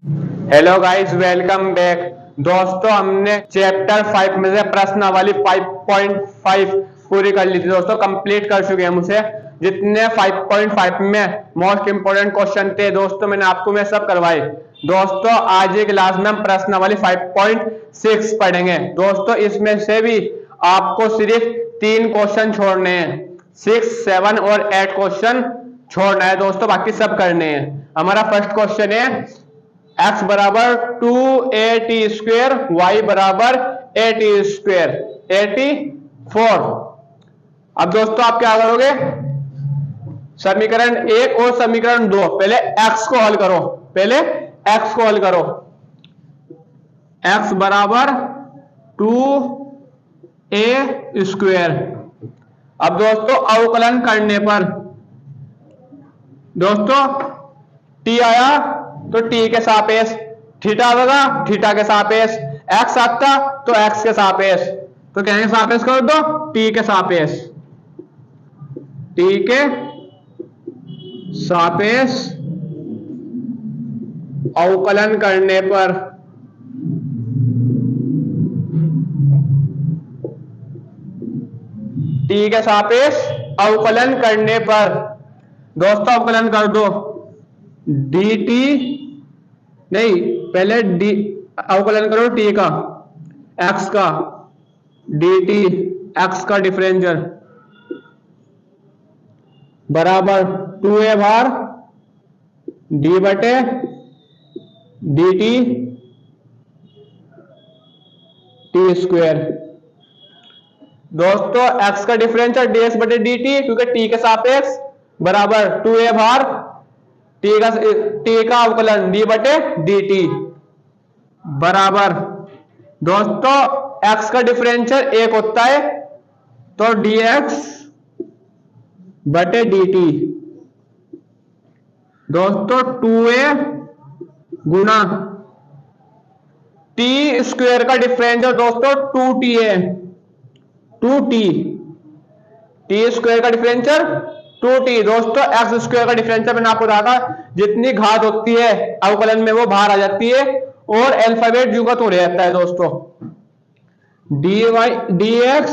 Hello guys, welcome back. दोस्तों, हमने chapter 5 में से प्रश्नावली 5.5 पूरी कर ली थी। दोस्तों, कंप्लीट कर चुके हैं हम उसे। जितने 5.5 में मोस्ट इंपोर्टेंट क्वेश्चन थे दोस्तों, मैंने आपको में सब करवाए। दोस्तों, आज की क्लास में हम प्रश्नावली 5.6 पढ़ेंगे। दोस्तों, इसमें से भी आपको सिर्फ 3 क्वेश्चन छोड़ने हैं। 6, 7 और 8 क्वेश्चन छोड़ना है दोस्तों, बाकी सब करने हैं। हमारा फर्स्ट क्वेश्चन है x बराबर 2at² y बराबर at², 84। अब दोस्तों, आप क्या करोगे? समीकरण 1 और समीकरण 2, पहले x को हल करो। x बराबर 2a²। अब दोस्तों, अवकलन करने पर दोस्तों t आया तो t के सापेक्ष, थीटा आएगा थीटा के सापेक्ष, x आता तो x के सापेक्ष। तो क्या है, सापेक्ष कर दो, t के सापेक्ष अवकलन करने पर t के सापेक्ष अवकलन करने पर दोस्तों अवकलन कर दो। dt नहीं, पहले डी अवकलन करो t का, x का, dt x का डिफरेंशियल बराबर 2a भार d बटे dt t²। दोस्तों, x का डिफरेंशियल dx बटे dt, क्योंकि t के सापेक्ष बराबर 2a भार t का अवकलन d बटे dt बराबर दोस्तों x का डिफरेंशियल 1 होता है तो dx बटे dt। दोस्तों 2a गुना t² का डिफरेंशियल दोस्तों 2t है, 2t, t² का डिफरेंशियल 2t। दोस्तों x² का डिफरेंशियल मैंने आपको बताया था, जितनी घात होती है अवकलन में वो बाहर आ जाती है और अल्फाबेट जू का तो रह जाता है। दोस्तों dx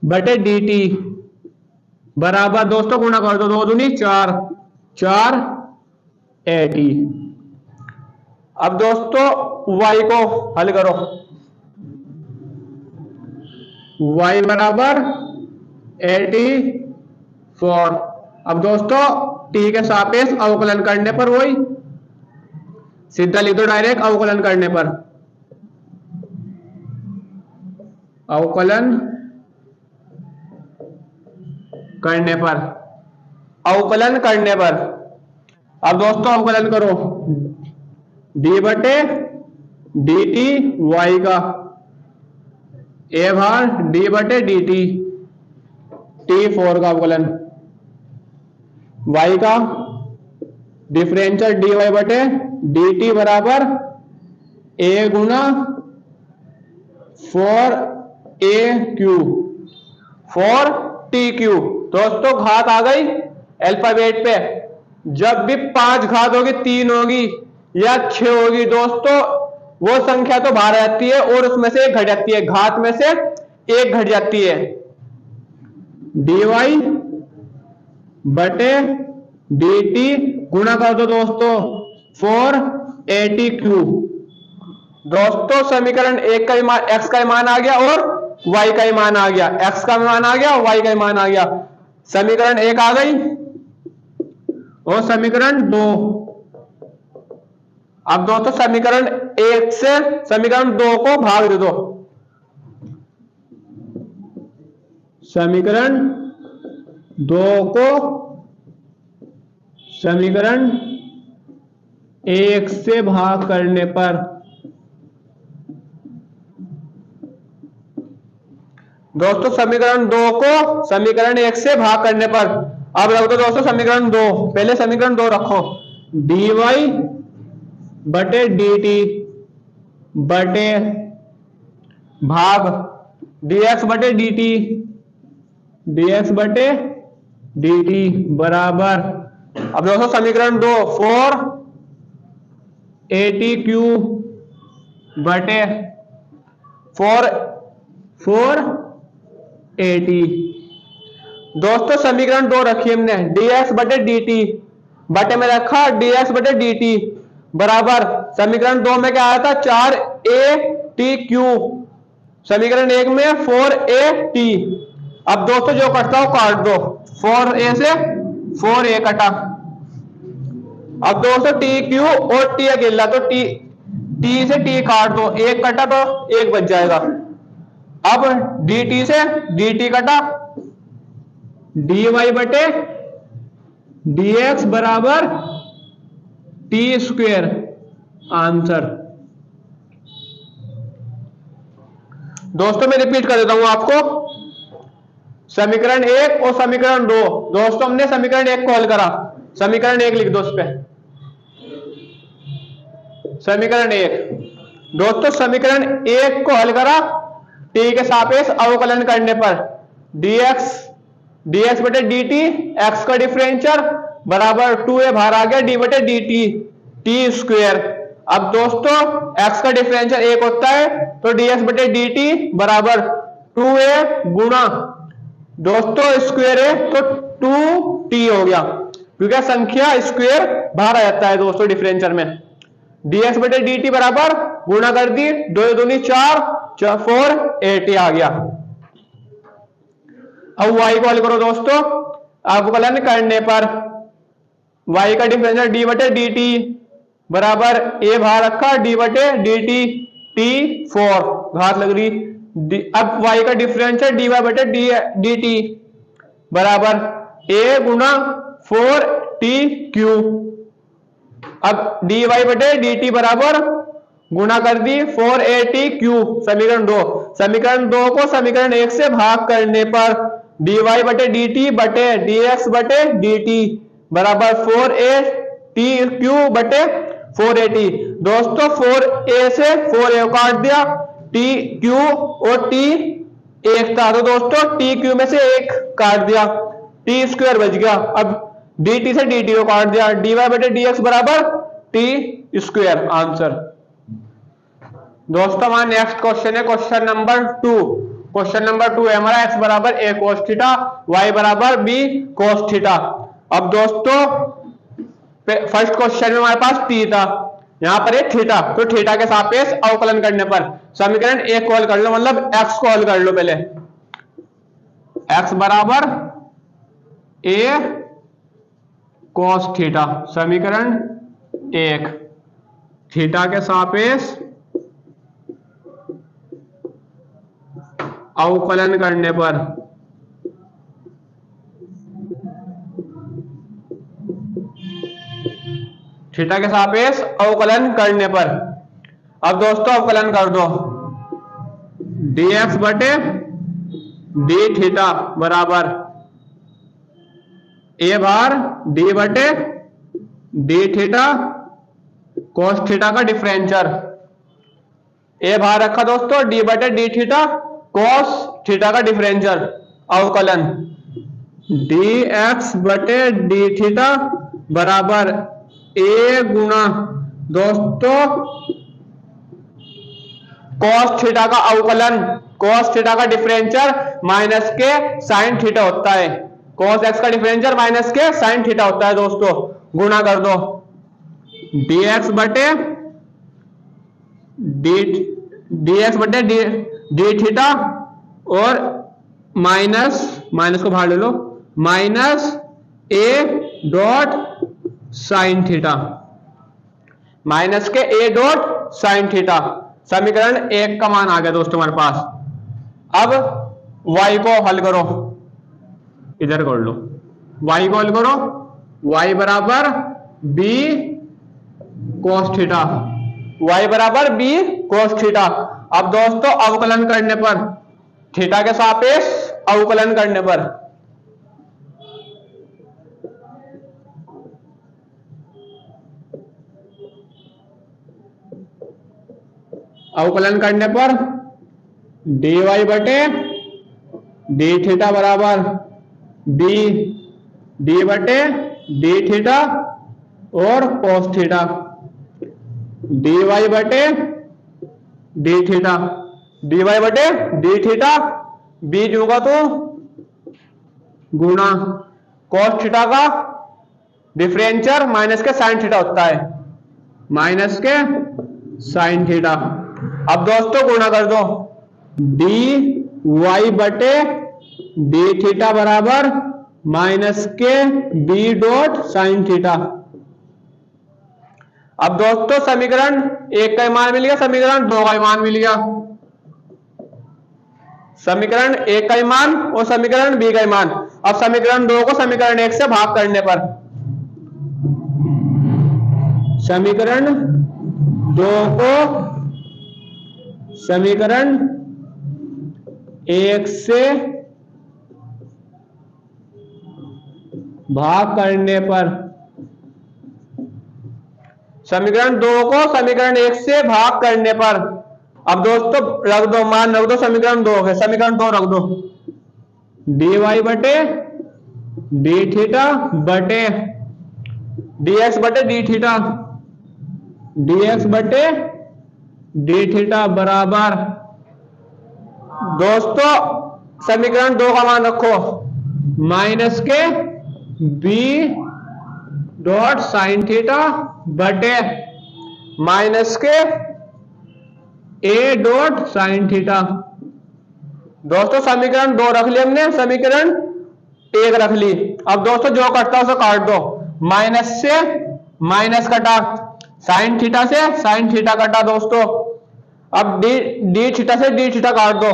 बटे dt बराबर दोस्तों गुणा कर दो, 2 दूनी 4, 4at। अब दोस्तों y को हल करो। y बराबर 84। अब दोस्तों t के सापेक्ष अवकलन करने पर वही सीधा लिख दो, डायरेक्ट अवकलन करने पर, अवकलन करने पर अब दोस्तों अवकलन करो d बटे dt y का, a भार d बटे dt t4 का अवकलन, y का डिफरेंशियल dy बटे dt बराबर a गुना 4tq। दोस्तों घात आ गई अल्फाबेट पे। जब भी 5 घात होगी, 3 होगी या 6 होगी दोस्तों, वो संख्या तो बाहर आती है और उसमें से एक घट जाती है, घात में से एक घट जाती है। dy बटे dt गुणा कर दो दोस्तों 4atq। दोस्तों समीकरण 1 का मान x का मान आ गया और y का मान आ गया, x का मान आ गया, y का मान आ गया। समीकरण 1 आ गई और समीकरण 2। अब दोस्तों समीकरण 1 से समीकरण 2 को भाग दे दो। समीकरण 2 को समीकरण 1 से भाग करने पर दोस्तों समीकरण 2 को समीकरण 1 से भाग करने पर अब रख दो दोस्तों समीकरण 2। पहले समीकरण 2 रखो, dy बटे dt बटे भाग dx बटे dt बराबर। अब दोस्तों समीकरण 2 4 ATQ बटे 4AT। दोस्तों समीकरण 2 रखी हमने, dx बटे dt बटे में रखा dx बटे dt बराबर समीकरण 2 में क्या आया था 4ATQ, समीकरण 1 में 4AT। अब दोस्तों जो कटता हो काट दो, 4A से 4A कटा। अब दोस्तों TQ और T अकेला, तो T से T काट दो, एक कटा तो एक बच जाएगा। अब DT से DT कटा, dy बटे dx बराबर t स्क्वेयर आंसर। दोस्तों मैं रिपीट कर देता हूं आपको, समीकरण 1 और समीकरण 2। दोस्तों हमने समीकरण 1 को हल करा, समीकरण 1 लिख दो उस पे, समीकरण 1। दोस्तों समीकरण 1 को हल करा, t के सापेक्ष अवकलन करने पर dx बटे dt, x का डिफरेंशियल बराबर 2a बाहर आ गया d बटे dt t स्क्वेयर। अब दोस्तों x का डिफरेंशियल 1 होता है, तो dx बटे dt बराबर 2a गुणा दोस्तों स्क्वेयर है तो 2t हो गया, क्योंकि संख्या स्क्वेयर बाहर आ जाता है दोस्तों डिफरेंशियल में। dx बटे dt बराबर गुणा कर दी, 2 दूनी 4, 4AT आ गया। अब y को हल करो दोस्तों, अवकलन करने पर y का डिफरेंशियल d बटे dt बराबर a बाहर रखा d बटे dt t4 घात लग रही। अब y का डिफरेंशियल dy बटे dt बराबर a गुणा 4tq। अब dy बटे dt बराबर गुणा कर दी 4ATQ, समीकरण 2। समीकरण 2 को समीकरण 1 से भाग करने पर dy बटे dt बटे dx बटे dt बराबर 4ATQ बटे 4AT। दोस्तों 4a से 4a काट दिया, tq और t एक था, तो दोस्तों tq में से एक काट दिया, t स्क्वायर बच गया। अब dt से dt को काट दिया, dy बटे dx बराबर t स्क्वायर आंसर। दोस्तों हमारा नेक्स्ट क्वेश्चन है क्वेश्चन नंबर 2। क्वेश्चन नंबर 2 है हमारा x बराबर a cos थीटा, y बराबर b cos थीटा। अब दोस्तों फर्स्ट क्वेश्चन में हमारे पास t था, यहां पर है थीटा, तो थीटा के सापेक्ष अवकलन करने पर समीकरण 1 को हल कर लो, मतलब x को हल कर लो पहले। x बराबर a cos थीटा, समीकरण 1 थीटा के सापेक्ष अवकलन करने पर थीटा के सापेक्ष अवकलन करने पर अब दोस्तों अवकलन कर दो, dx बटे d थीटा बराबर a बार d बटे d थीटा cos थीटा का डिफरेंशियल, a बाहर रखा दोस्तों d बटे d थीटा cos थीटा का डिफरेंशियल अवकलन dx बटे d थीटा बराबर a गुणा दोस्तों cos थीटा का अवकलन, cos थीटा का डिफरेंशियल माइनस के sin थीटा होता है, cos x का डिफरेंशियल माइनस के sin थीटा होता है दोस्तों, गुणा कर दो dx बटे d थीटा और माइनस को बाहर ले लो, minus a dot sine theta, minus के a डॉट साइन थीटा। समीकरण 1 का मान आ गया दोस्तों हमारे पास। अब y को हल करो, इधर कर लो, y को हल करो, y बराबर b cos थीटा, y बराबर b cos थीटा। अब दोस्तों अवकलन करने पर थीटा के सापेक्ष अवकलन करने पर dy बटे d थीटा बराबर b d बटे d थीटा और cos थीटा डी वाई बटे डी थीटा, डी वाई बटे डी थीटा, बीच होगा तो गुणा कॉस थीटा का डिफरेंशियल माइनस के साइन थीटा होता है, माइनस के साइन थीटा। अब दोस्तों गुणा कर दो, डी वाई बटे डी थीटा बराबर माइनस के बी डॉट साइन थीटा। अब दोस्तों समीकरण एक का मान मिल गया, समीकरण दो का मान मिल गया, समीकरण एक का मान और समीकरण बी का मान। अब समीकरण दो को समीकरण एक से भाग करने पर, समीकरण दो को समीकरण एक से भाग करने पर, समीकरण दो को समीकरण एक से भाग करने पर। अब दोस्तों रख दो, मान रख दो समीकरण दो है, समीकरण दो रख दो, डी वाई बटे डी थीटा बटे डी एक्स बटे डी थीटा, डी एक्स बटे डी थीटा बराबर, दोस्तों समीकरण दो का मान रखो, माइनस के बी डॉट साइन थीटा बटे माइनस के ए डॉट साइन थीटा। दोस्तों समीकरण दो रख ली हमने, समीकरण एक रख ली। अब दोस्तों जो कटता है उसे काट दो, माइनस से माइनस कटा, साइन थीटा से साइन थीटा कटा दोस्तों। अब डी थीटा से डी थीटा काट दो,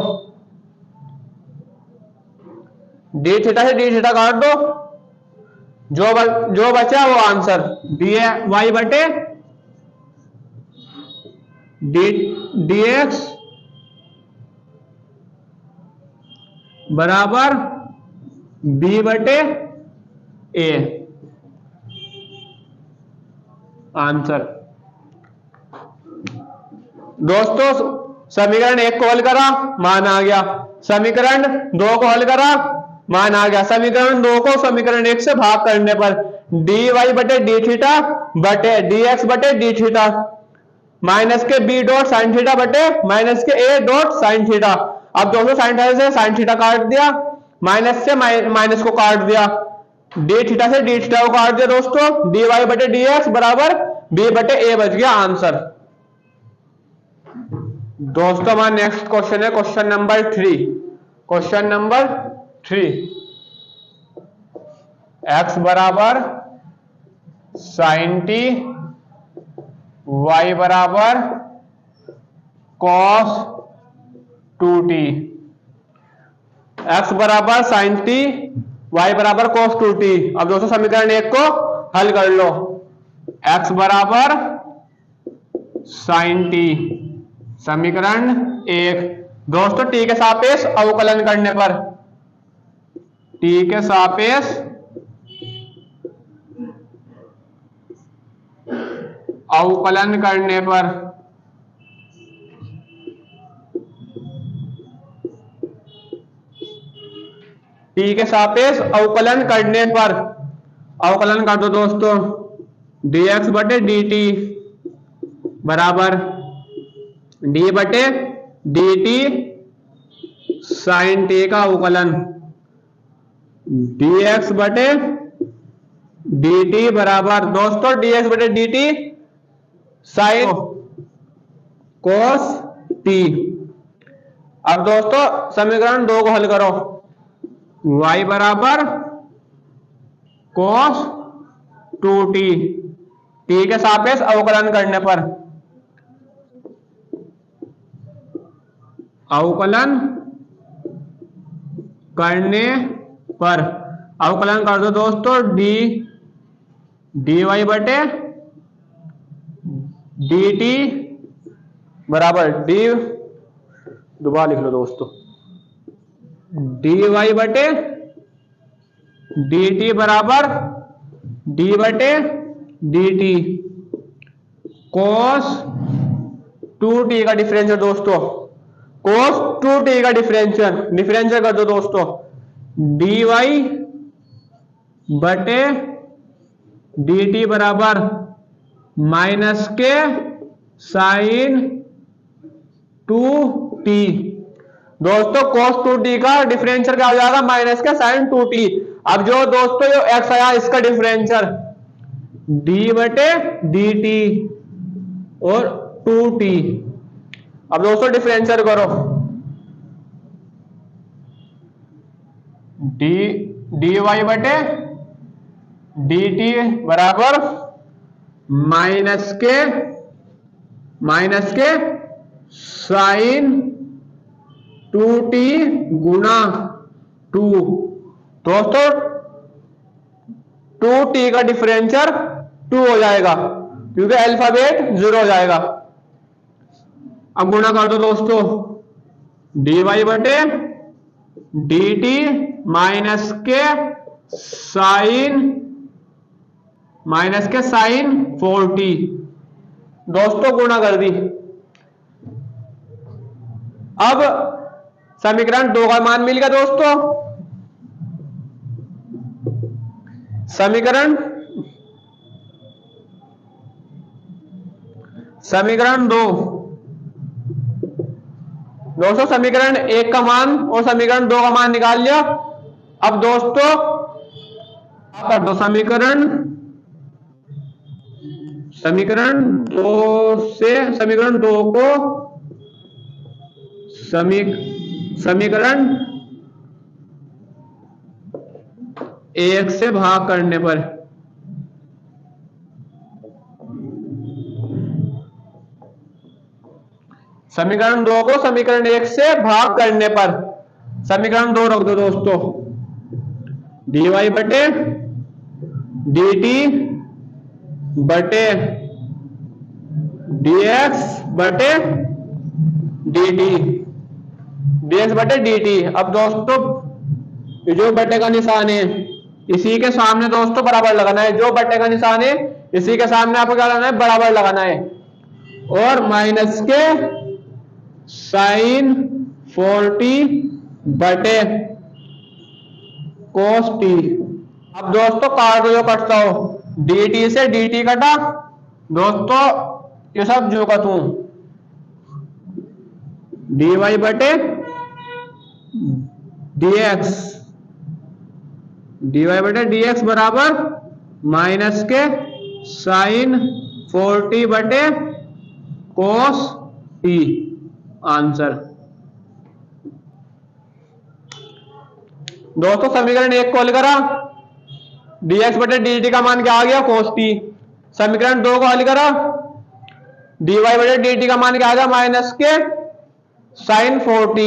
डी थीटा से डी थीटा काट दो, जो बचा वो आंसर डी वाई बटे डी एक्स बराबर बी बटे ए, आंसर। दोस्तों समीकरण एक को हल करा, मान आ गया, समीकरण दो को हल करा, मान आ गया। समीकरण दो को समीकरण एक से भाग करने पर डी वाई बटे डी थीटा बटे डी एक्स बटे डी थीटा, माइनस के बी डॉट साइन थीटा बटे माइनस के ए डॉट साइन थीटा। अब दोस्तों साइन थीटा से साइन थीटा काट दिया, माइनस से माइनस को काट दिया, डी थीटा से डी थीटा को काट दिया दोस्तों, डी वाई बटे डी एक्स बराबर बी बटे ए बच गया आंसर। दोस्तों हमारा नेक्स्ट क्वेश्चन है question number 3, question number 3, x बराबर साइन टी, वाई बराबर कॉस 2t, एक्स बराबर साइन टी, वाई बराबर कॉस 2t। अब दोस्तों समीकरण एक को हल कर लो, एक्स बराबर साइन टी, समीकरण एक। दोस्तों टी के सापेक्ष अवकलन करने पर, टी के सापेक्ष अवकलन करने पर टी के सापेक्ष अवकलन करने पर, अवकलन कर दो दोस्तों, dx बटे dt बराबर डी बटे dt साइन टी का अवकलन, dx बटे dt बराबर दोस्तों dx बटे dt साइन कोस t। अब दोस्तों समीकरण दो को हल करो, y बराबर कोस 2t, t के सापेक्ष अवकलन करने पर, अवकलन करने पर अवकलन कर दो दोस्तों, dy बटे dt बराबर d, दोबारा लिख लो दोस्तों, dy बटे dt बराबर d बटे dt cos 2t का डिफरेंशियल दोस्तों, cos 2t का डिफरेंशियल कर दो दोस्तों, dy बटे dt बराबर माइनस के साइन 2t। दोस्तों cos 2t का डिफरेंशियल क्या हो जाएगा, माइनस का साइन 2t। अब जो दोस्तों जो x आया इसका डिफरेंशियल d बटे dt और 2t। अब दोस्तों डिफरेंशियल करो, dy बटे dt बराबर माइनस के साइन 2t गुना 2। दोस्तों 2t का डिफरेंशियल 2 हो जाएगा क्योंकि अल्फाबेट 0 हो जाएगा। अब गुणा कर दो दोस्तों, dy बटे dt माइनस के साइन 4t। दोस्तों गुणा कर दी। अब समीकरण 2 का मान मिल गया दोस्तों। समीकरण 2 दोस्तों, समीकरण 1 का मान और समीकरण 2 का मान निकाल लिया। अब दोस्तों कर दो समीकरण 2 से समीकरण 2 को समीकरण 1 से भाग करने पर समीकरण 2 को समीकरण 1 से भाग करने पर समीकरण 2 रख दो दोस्तों, dy बटे dt बटे dx बटे dt। अब दोस्तों जो बटे का निशान है इसी के सामने दोस्तों बराबर लगाना है। जो बटे का निशान है इसी के सामने आपको क्या लगाना है, बराबर लगाना है। और माइनस के साइन 4t बटे cos t। अब दोस्तों काट दो, जो कटता हो, dt से dt कटा दोस्तों, ये सब जो का तू dy बटे dx बराबर माइनस के साइन 4t बटे cos t। आंसर दोस्तों समीकरण 1 को हल करा, dx बटे dt का मान क्या आ गया, cos t। समीकरण 2 को हल करा, dy बटे dt का मान क्या आ गया, माइनस के साइन 4t।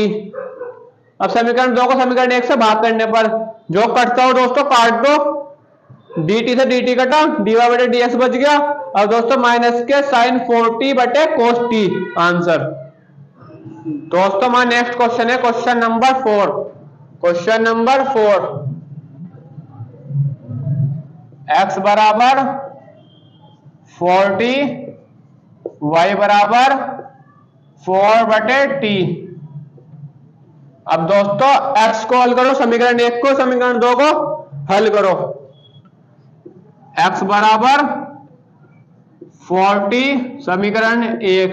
अब समीकरण 2 को समीकरण 1 से भाग करने पर जो कटता हो दोस्तों काट दो, dt से dt कटा, dy बटे dx बच गया। अब दोस्तों माइनस के साइन 4t बटे cos t। आंसर दोस्तों हमारा नेक्स्ट क्वेश्चन है क्वेश्चन नंबर 4। x बराबर 40, y बराबर 4 बटे t। अब दोस्तों x को हल करो, समीकरण 1 को समीकरण 2 को हल करो। x बराबर 40 समीकरण 1,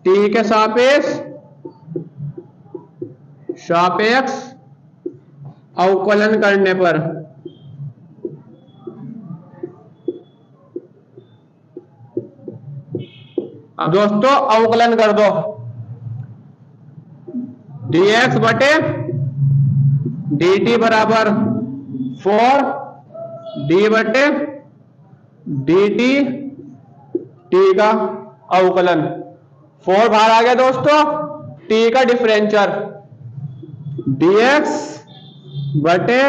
t के सापेक्ष अवकलन करने पर अब दोस्तों अवकलन कर दो, dx बटे dt बराबर 4 d बटे dt t का अवकलन। 4 बाहर आ गया दोस्तों, t का डिफरेंशियल dx बटे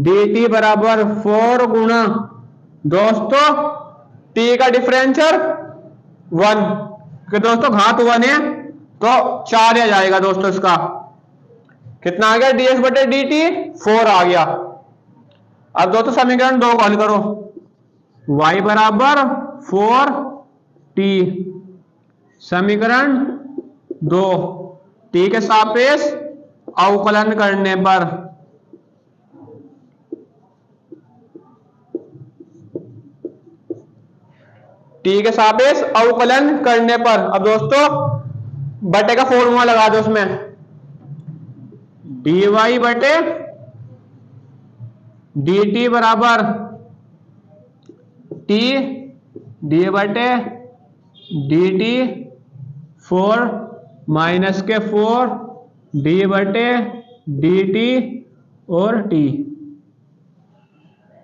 dt बराबर 4 गुणा दोस्तों t का डिफरेंशियल 1, कि दोस्तों घात 1 है तो 4 आ जाएगा दोस्तों। इसका कितना आ गया, dx बटे dt 4 आ गया। अब दोस्तों समीकरण 2 को हल करो, y बराबर 4t समीकरण 2 t के सापेक्ष अवकलन करने पर टी के सापेक्ष अवकलन करने पर। अब दोस्तों बटे का फॉर्मूला लगा दो उसमें, dy बटे dt बराबर t डी बटे dt 4 माइनस के 4 डी बटे dt और t।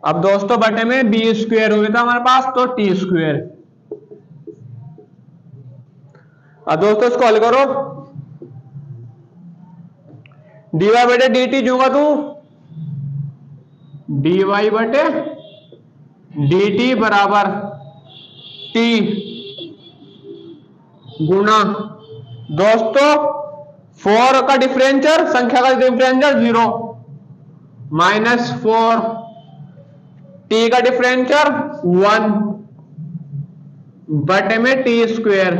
अब दोस्तों बटे में बी स्क्वायर हो गया था हमारे पास, तो टी स्क्वायर। अब दोस्तों इसको हल करो, dy बटे dt जोगा तू dy बटे dt बराबर t गुना दोस्तों 4 का डिफरेंशियल, संख्या का डिफरेंशियल 0 माइनस 4 टी का डिफरेंशियल 1 बटे में टी स्क्वायर।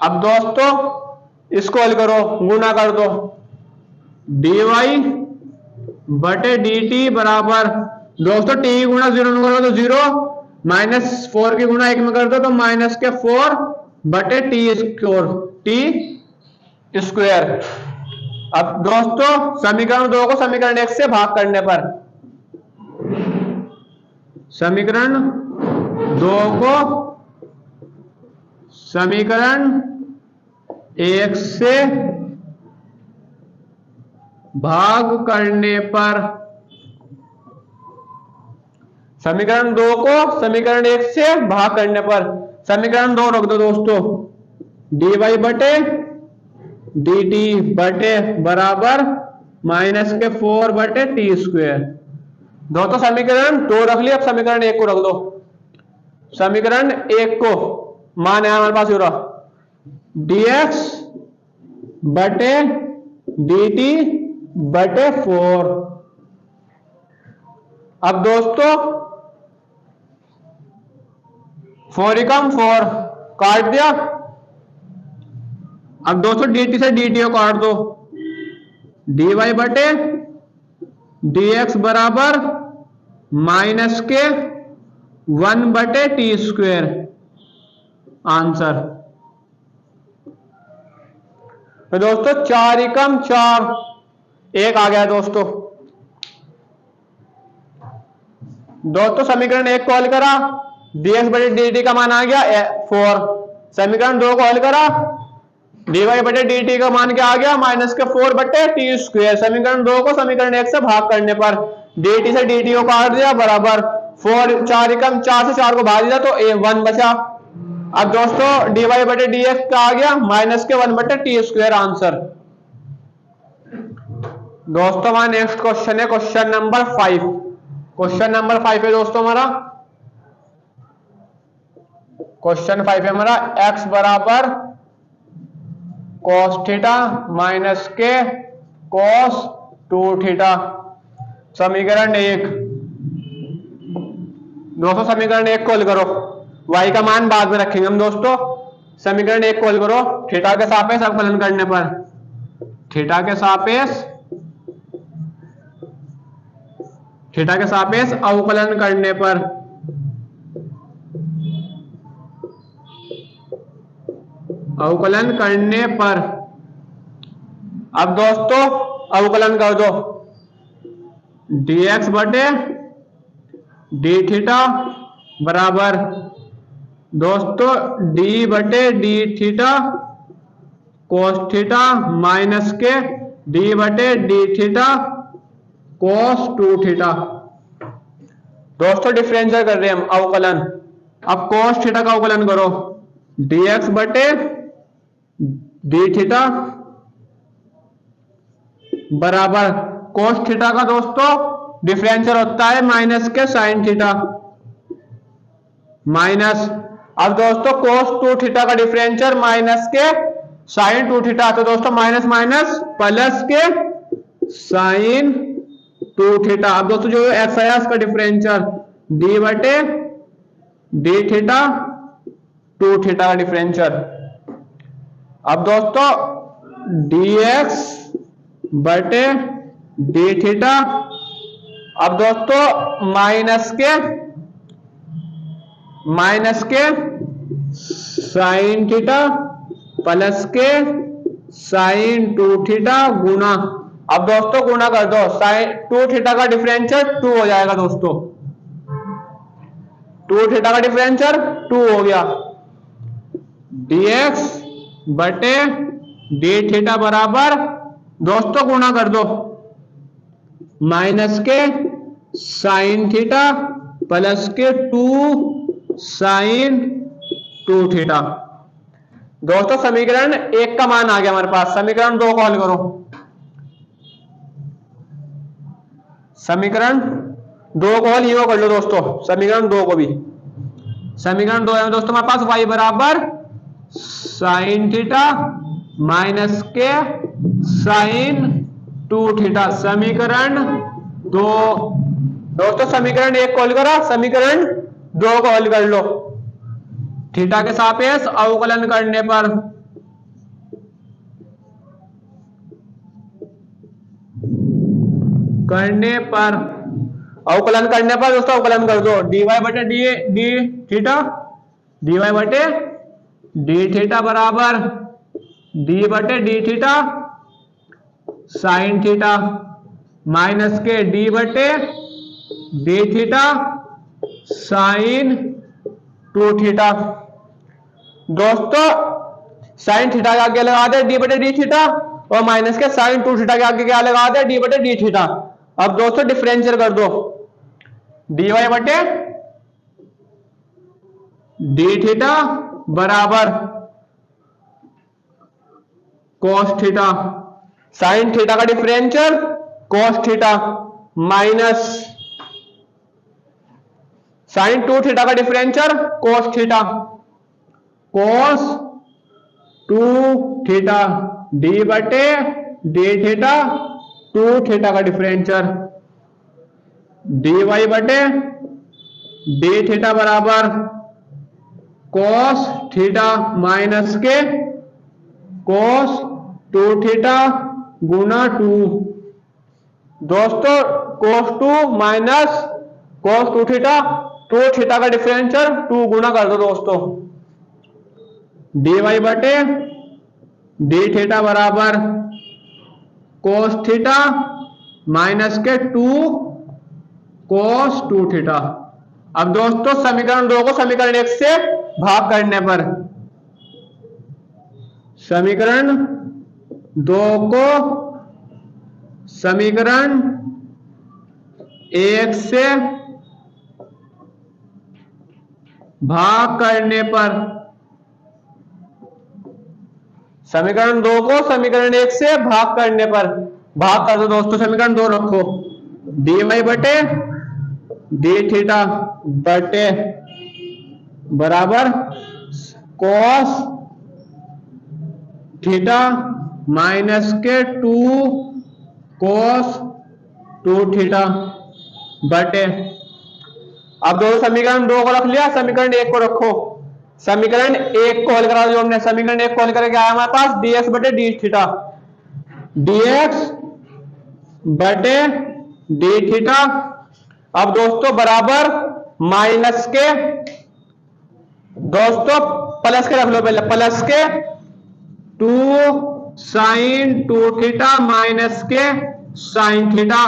अब दोस्तों इसको हल करो, गुणा कर दो, dy बटे dt बराबर दोस्तों टी की गुणा 0 में करो तो 0 माइनस 4 की गुणा 1 में कर दो तो माइनस के 4 बटे टी स्क्वायर। अब दोस्तों समीकरण 2 को समीकरण 1 से भाग करने पर, समीकरण 2 को समीकरण 1 से भाग करने पर, समीकरण 2 को समीकरण 1 से भाग करने पर समीकरण 2 रख दो दोस्तों, dy बटे dt बटे बराबर माइनस के 4 बटे टी स्क्वायर। दोस्तों समीकरण 2 रख लिया, अब समीकरण 1 को रख दो। समीकरण 1 को मान है हमारे पास हो रहा dx बटे dt बटे 4। अब दोस्तों 4 एकम 4 काट दिया। अब दोस्तों dt से dt को काट दो, dy बटे dx बराबर माइनस के 1 बटे टी स्क्वायर आंसर। तो दोस्तों 4 एकम 4 1 आ गया दोस्तों। समीकरण 1 को हल करा, dx बटे dt का मान आ गया 4। समीकरण 2 को हल करा, dy बटे dt का मान क्या आ गया माइनस के 4 बटे टी स्क्वायर। समीकरण 2 को समीकरण 1 से भाग करने पर dt से dt को काट दिया बराबर 4 एकम 4 से 4 को भाग दिया तो 1 बचा। अब दोस्तों dy बटे dx का आ गया माइनस के 1 बटे टी स्क्वायर आंसर। दोस्तों हमारा नेक्स्ट क्वेश्चन है क्वेश्चन नंबर 5। क्वेश्चन नंबर 5 है दोस्तों हमारा, क्वेश्चन 5 है हमारा x बराबर cos थीटा माइनस के cos 2 थीटा। समीकरण 1 दोस्तों, समीकरण 1 को हल करो, y का मान बाद में रखेंगे हम दोस्तों। समीकरण 1 को हल करो, थीटा के सापेक्ष अवकलन करने पर, थीटा के सापेक्ष अवकलन करने पर अब दोस्तों अवकलन कर दो, dx बटे डी थीटा बराबर दोस्तों d बटे D theta cos theta minus के d बटे डी थीटा कोस 2 थीटा। दोस्तों डिफरेंशियल कर रहे हैं हम अवकलन। अब कोस थीटा का अवकलन करो, dx बटे डी थीटा बराबर कोस थीटा का दोस्तों डिफरेंशियल होता है माइनस के साइन थीटा माइनस। अब दोस्तों कोस 2 थीटा का डिफरेंशियल माइनस के साइन 2 थीटा, तो दोस्तों माइनस माइनस प्लस के साइन 2 थीटा। अब दोस्तों जो एक्स आया उसका डिफरेंशियल डी बटे डी थीटा 2 थीटा का डिफरेंशियल। अब दोस्तों dx बटे डी थीटा, अब दोस्तों माइनस के साइन थीटा प्लस के साइन 2 थीटा गुना, अब दोस्तों गुना कर दो, साइन 2 थीटा का डिफरेंशियल 2 हो जाएगा दोस्तों, 2 थीटा का डिफरेंशियल 2 हो गया, dx बटे डी थीटा बराबर दोस्तों गुना कर दो माइनस के साइन थीटा प्लस के 2 साइन 2 थीटा। दोस्तों समीकरण 1 का मान आ गया हमारे पास, समीकरण 2 को हल करो। समीकरण 2 को हल यो कर लो दोस्तों, समीकरण 2 को भी, समीकरण 2 है दोस्तों हमारे पास y बराबर साइन थीटा माइनस के साइन 2 थीटा, समीकरण 2। दोस्तों समीकरण 1 को हल करा, समीकरण 2 को हल कर लो। थीटा के सापेक्ष अवकलन करने पर अवकलन करने पर दोस्तों अवकलन कर दो, dy बटे डी थीटा, dy बटे डी थीटा बराबर डी बटे D theta sine theta minus के डी बटे डी थीटा साइन 2 थीटा। दोस्तों साइन थीटा के आगे लगा दे डी बटे डी थीटा और माइनस के साइन 2 थीटा के आगे क्या लगा दे डी बटे डी थीटा। अब दोस्तों डिफरेंशियल कर दो, डी वाई बटे डी थीटा बराबर कॉस थीटा, साइन थीटा का differential cos theta minus sign 2 theta का differential cos theta, cos 2 theta D बटे डी थीटा 2 थीटा का डिफरेंशियल डी वाई बटे डी थीटा बराबर कॉस थीटा माइनस के cos 2 theta गुना 2। दोस्तों cos 2 minus cos 2 theta, 2 theta का differential 2 गुना कर दो दोस्तों, डी वाई बटे डी थीटा बराबर कॉस थीटा माइनस के 2 कॉस 2 थीटा। अब दोस्तों समीकरण 2 को समीकरण 1 से भाग करने पर, समीकरण 2 को समीकरण 1 से भाग करने पर, समीकरण 2 को समीकरण 1 से भाग करने पर भाग कर दो दोस्तों, समीकरण 2 रखो, डी वाई बटे डी थीटा बटे बराबर कॉस थीटा माइनस के 2 कॉस 2 थीटा बटे। अब दोस्तों समीकरण 2 को रख लिया, समीकरण 1 को रखो, समीकरण 1 को हल करा जो हमने, समीकरण 1 को हल करके आया हमारे पास dx बटे डी थीटा, dx बटे डी थीटा। अब दोस्तों बराबर माइनस के, दोस्तों प्लस के रख लो पहले, प्लस के 2 साइन 2 थीटा माइनस के साइन थीटा।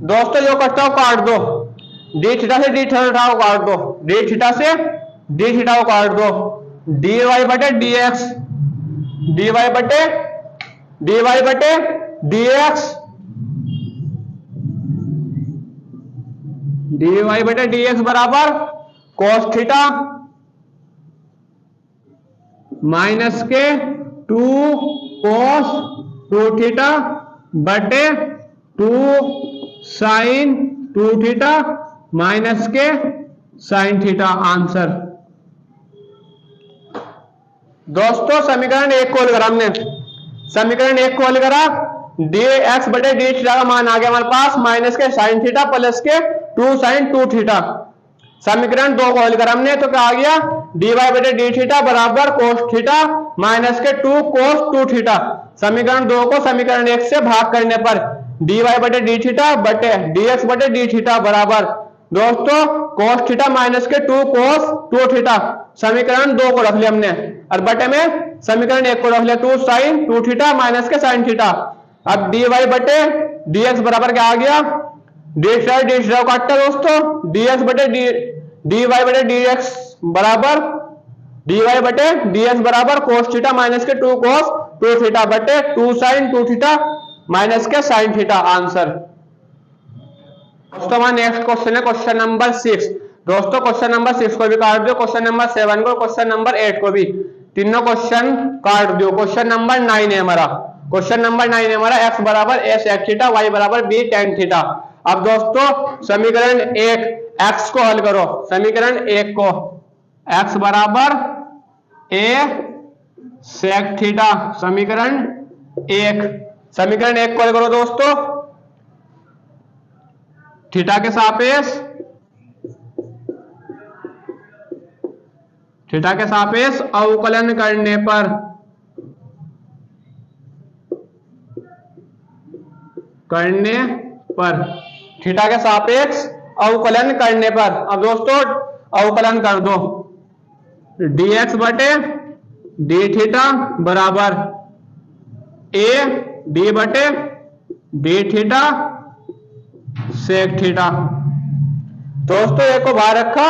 दोस्तों जो कटता हो काट दो, डी थीटा से डी थीटा को काट दो, डी थीटा से डी थीटा को काट दो, डी वाई बटे डी एक्स, डी वाई बटे डी एक्स, डी वाई बटे डी एक्स बराबर कॉस थीटा माइनस के 2 कॉस 2 थीटा बटे 2 साइन 2 थीटा माइनस के साइन थीटा। आंसर दोस्तों समीकरण 1 को हल करा हमने, समीकरण 1 को हल करा, डी एक्स बटे डी थीटा का मान आ गया हमारे पास माइनस के साइन थीटा प्लस के 2 साइन 2 थीटा। समीकरण 2 को हल करा हमने तो क्या आ गया, डी वाई बटे डी थीटा बराबर कोस थीटा माइनस के 2 कोस 2 थीटा। समीकरण 2 को समीकरण 1 से भाग करने पर डी वाई बटे डी थीटा बटे डी एक्स बटे डी थीटा बराबर दोस्तों cos थीटा माइनस के 2 cos 2 थीटा। समीकरण 2 को रख लिया हमने और बटे में समीकरण 1 को रख लिया 2 sin 2 थीटा माइनस के sin थीटा। अब डी वाई बटे डी एक्स बराबर क्या आ गया, डी थीटा काटता दोस्तों, डी एक्स बटे डी वाई बटे डी एक्स बराबर डी वाई बटे डी एक्स बराबर cos थीटा माइनस के 2 cos 2 थीटा बटे 2 sin 2 थीटा माइनस के sin थीटा। आंसर दोस्तों हमारा नेक्स्ट क्वेश्चन है क्वेश्चन नंबर 6। दोस्तों क्वेश्चन नंबर 6 को भी काट दो, क्वेश्चन नंबर 7 को, क्वेश्चन नंबर 8 को भी, तीनों क्वेश्चन काट दो। क्वेश्चन नंबर 9 है हमारा, क्वेश्चन नंबर 9 है हमारा x बराबर a sec थीटा y बराबर b tan थीटा। अब दोस्तों समीकरण 1 x को हल करो, समीकरण 1 को x बराबर a sec थीटा, समीकरण 1, समीकरण 1 को हल करो दोस्तों, थीटा के सापेक्ष अवकलन करने पर थीटा के सापेक्ष अवकलन करने पर अब दोस्तों अवकलन कर दो, dx बटे डी थीटा बराबर a d बटे डी थीटा सेक थीटा। दोस्तों एक को बाहर रखा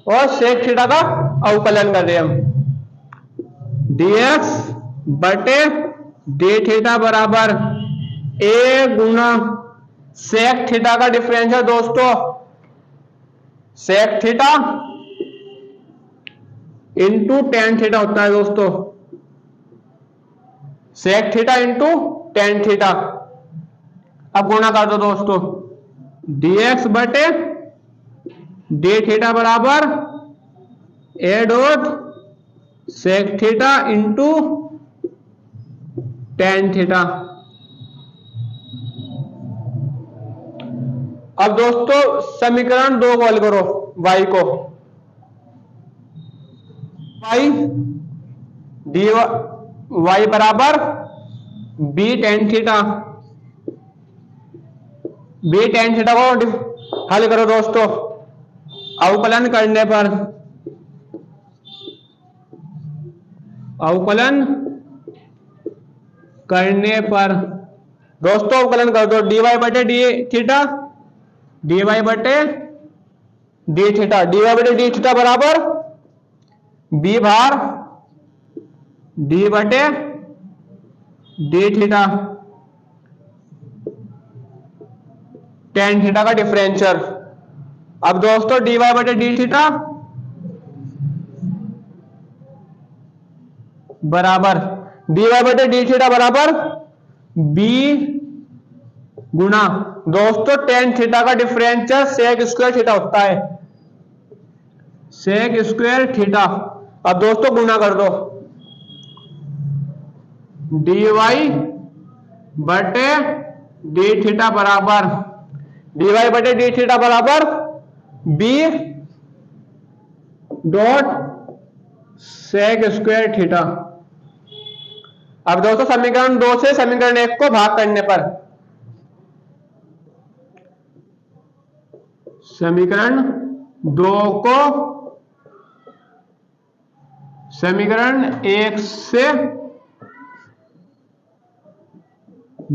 और सेक थीटा का अवकलन कर रहे हम, dx बटे डी थीटा बराबर a गुना सेक थीटा का डिफरेंशियल दोस्तों sec theta into tan theta होता है दोस्तों, sec theta into tan theta. अब गुणा कर दो दोस्तों, dx बटे डी थीटा बराबर a dot sec theta into tan theta. अब दोस्तों समीकरण 2 को हल करो, y को, y बराबर b tan theta, b tan theta को हल करो दोस्तों, अवकलन करने पर दोस्तों अवकलन कर दो, dy बटे डी थीटा, dy बटे डी थीटा, dy बटे डी थीटा बराबर b भार d बटे डी थीटा टेन थीटा का डिफरेंशियल। अब दोस्तों dy बटे डी थीटा बराबर dy बटे डी थीटा बराबर b गुना दोस्तों टेन थीटा का डिफरेंशियल सेक स्क्वायर थीटा होता है, सेक स्क्वायर थीटा। अब दोस्तों गुना कर दो, dy बटे डी थीटा बराबर dy बटे डी थीटा बराबर b dot sec square theta. अब दोस्तों समीकरण 2 से समीकरण 1 को भाग करने पर समीकरण 2 को समीकरण 1 से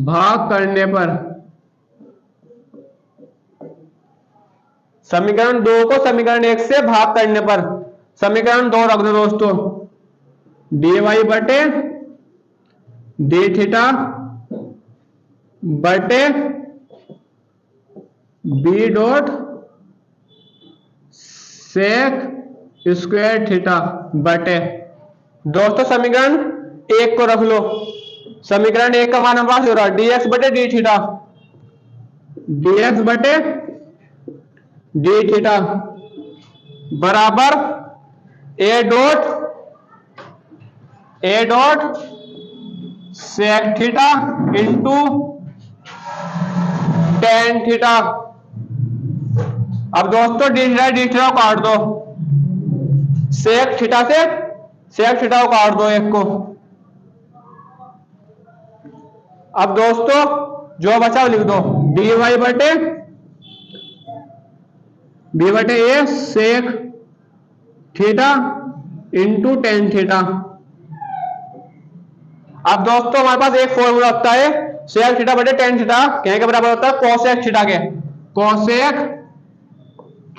भाग करने पर समीकरण 2 को समीकरण 1 से भाग करने पर समीकरण 2 रख दो दोस्तों, dy बटे डी थीटा बटे b dot sec square theta बटे दोस्तों समीकरण 1 को रख लो, समीकरण 1 का मान हमारे पास हो रहा है dx बटे डी थीटा, dx बटे डी थीटा बराबर a dot sec theta into tan theta. अब दोस्तों डी थीटा को काट दो, सेक थीटा से सेक थीटा को काट दो एक को। अब दोस्तों जो बचा वो लिख दो, डी वाई बटे बी बटे a sec theta into tan theta. अब दोस्तों हमारे पास एक फॉर्मूला होता है सेक थीटा बटे टेन थीटा, क्या के बराबर होता है कोसेक थीटा के। कोसेक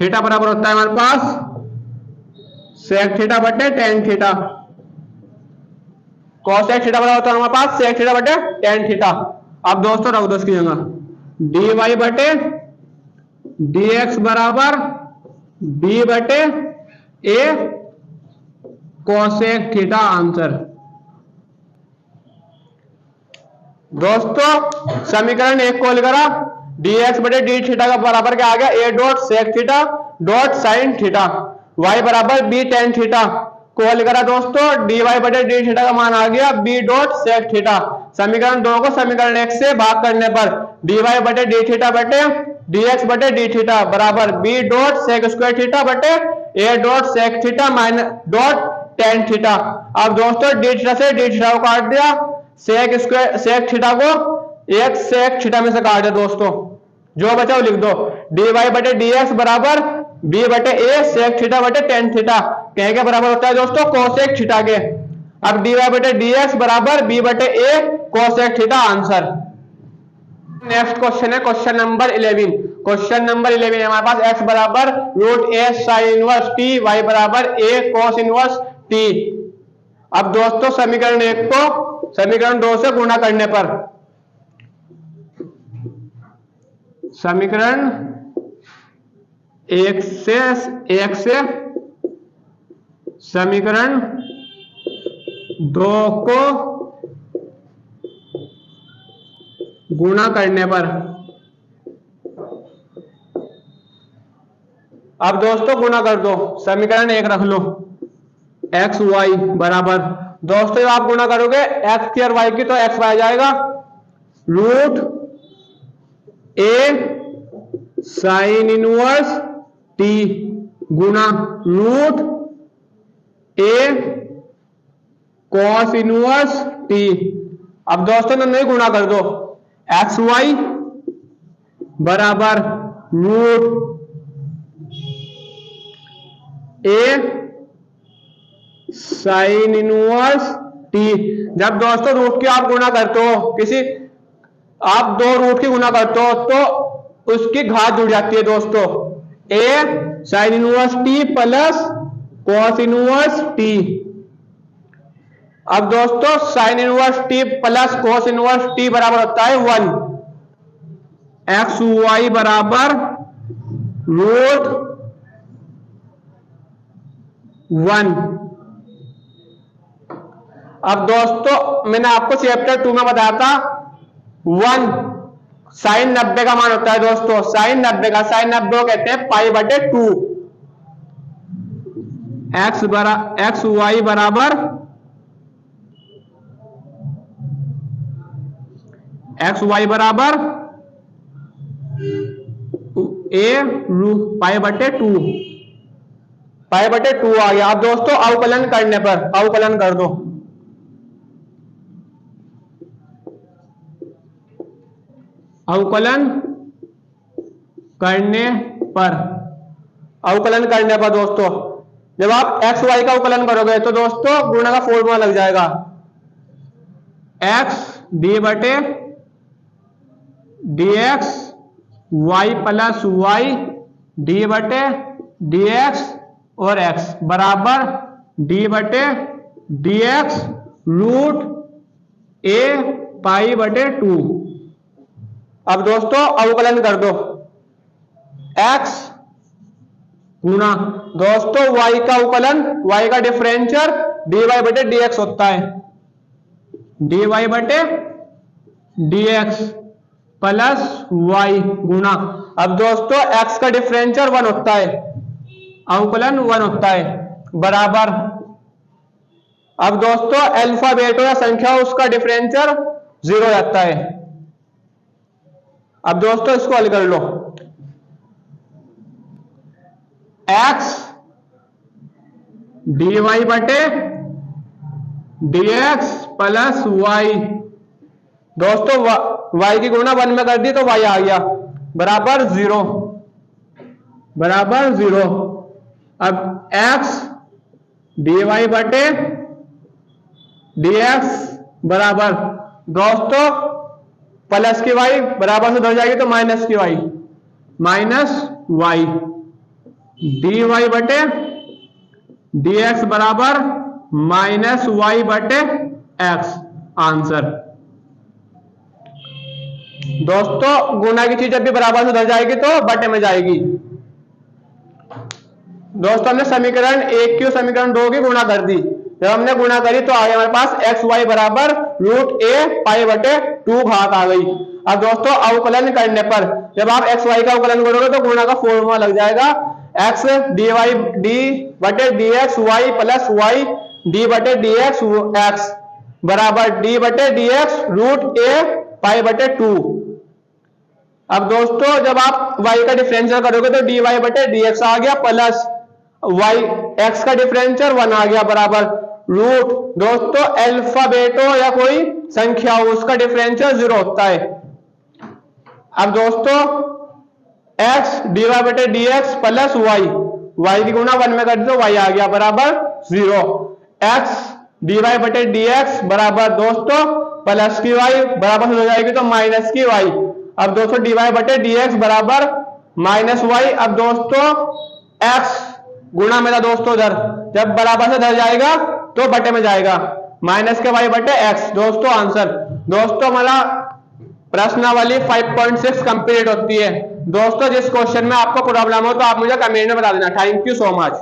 थीटा बराबर होता है हमारे पास सेक थीटा बटे टेन थीटा। कोसेक थीटा बराबर होता है हमारे पास सेक थीटा बटे टेन थीटा। अब दोस्तों रख दो इसकी जगह, डी वाई बटे डी एक्स बराबर बी बटे ए कोसेक थीटा आंसर। दोस्तों समीकरण एक को लिखा डी एक्स बटे डी थीटा का बराबर क्या आ गया, A dot sec theta dot sine theta, Y बराबर बी टेन थीटा को लिखा दोस्तों डी वाई बटे डी थीटा का मान आ गया बी डॉट सेक थीटा। समीकरण दो को समीकरण एक से भाग करने पर डी वाई बटे डी थीटा बटे डी एक्स बटे डी थीटा बराबर b dot sec square theta बटे a dot sec theta minus dot tan theta. अब दोस्तों डी थीटा से डी थीटा को काट दिया, सेक स्क्वायर सेक थीटा को एक सेक थीटा में से काट दिया दोस्तों, जो बचा वो लिख दो, डी वाई बटे डी एक्स बराबर बी बटे ए सेक थीटा बटे टेन थीटा, कहे के बराबर होता है दोस्तों कोसेक थीटा के। अब डी वाई बटे डी एक्स बराबर बी बटे a cosec theta answer. Next question है क्वेश्चन नंबर 11। क्वेश्चन नंबर 11 हमारे पास x बराबर root a sine inverse t, y बराबर a cos इनवर्स टी। अब दोस्तों समीकरण एक को समीकरण दो से गुणा करने पर समीकरण एक से समीकरण दो को गुणा करने पर, अब दोस्तों गुणा कर दो, समीकरण एक रख लो एक्स वाई बराबर, दोस्तों आप गुणा करोगे एक्स की और वाई की तो एक्स वाई जाएगा root a sine inverse T गुणा रूट ए कॉस इनवर्स टी। अब दोस्तों नहीं गुणा कर दो, एक्स वाई बराबर root a sine inverse T. जब दोस्तों रूट की आप गुणा करते हो, किसी आप दो रूट की गुणा करते हो तो उसकी घात जुड़ जाती है दोस्तों, a sine inverse t plus cos inverse t. अब दोस्तों sine inverse t plus cos inverse t बराबर होता है 1, एक्स वाई बराबर रूट 1। अब दोस्तों मैंने आपको चैप्टर 2 में बताया था 1 साइन 90 का मान होता है दोस्तों, साइन 90 का, साइन 90 को कहते हैं पाई बटे 2। एक्स वाई बराबर एक्स वाई बराबर ए पाई बटे 2, पाई बटे 2 आ गया। अब दोस्तों अवकलन करने पर अवकलन कर दो, अवकलन करने पर अवकलन करने पर दोस्तों जब आप एक्स वाई का अवकलन करोगे तो दोस्तों गुणा का फॉर्मूला लग जाएगा, एक्स डी बटे D x Y plus Y D बटे डी एक्स और एक्स बराबर डी बटे डी एक्स रूट ए पाई बटे 2। अब दोस्तों अवकलन कर दो, x गुणा दोस्तों y का अवकलन, y का डिफरेंशियल dy बटे dx होता है, dy बटे dx प्लस y गुणा, अब दोस्तों x का डिफरेंशियल 1 होता है, अवकलन 1 होता है बराबर, अब दोस्तों अल्फाबेट या संख्या उसका डिफरेंशियल 0 हो जाता है। अब दोस्तों इसको हल कर लो, x dy बटे dx प्लस y दोस्तों y की गुणा 1 में कर दी तो y आ गया बराबर 0, बराबर 0। अब x dy बटे dx बराबर दोस्तों प्लस की y बराबर से उधर जाएगी तो माइनस की y, माइनस y dy बटे dx बराबर माइनस y बटे x। आंसर दोस्तों गुणा की चीज जब भी बराबर से उधर जाएगी तो बटे में जाएगी। दोस्तों हमने समीकरण 1 की समीकरण 2 की गुणा कर दी। जब हमने गुणा करी तो आगे हमारे पास एक्स वाई बराबर रूट ए पाई बटे 2 घात आ गई। अब दोस्तों अवकलन करने पर जब आप एक्स वाई का अवकलन करोगे तो गुणा का फॉर्मूला लग जाएगा एक्स डी वाई डी बटे D x Y plus Y D बटे डी एक्स एक्स बराबर डी बटे डी एक्स रूट ए पाई बटे 2। अब दोस्तों जब आप y का डिफरेंशियल करोगे तो dy बटे dx आ गया प्लस y x का डिफरेंशियल 1 आ गया बराबर रूट दोस्तों अल्फाबेट हो या कोई संख्या हो उसका डिफरेंशियल 0 होता है। अब दोस्तों x dy बटे dx प्लस y की गुणा 1 में कर दो y आ गया बराबर 0। x dy बटे dx बराबर दोस्तों प्लस की y बराबर हो जाएगी तो माइनस की y। अब दोस्तों dy बटे dx बराबर माइनस y। अब दोस्तों x गुणा में था दोस्तों उधर, जब बराबर से उधर जाएगा तो बटे में जाएगा माइनस के y बटे x। दोस्तों आंसर दोस्तों हमारा प्रश्नावली 5.6 कंप्लीट होती है। दोस्तों जिस क्वेश्चन में आपको प्रॉब्लम हो तो आप मुझे कमेंट में बता देना। Thank you so much.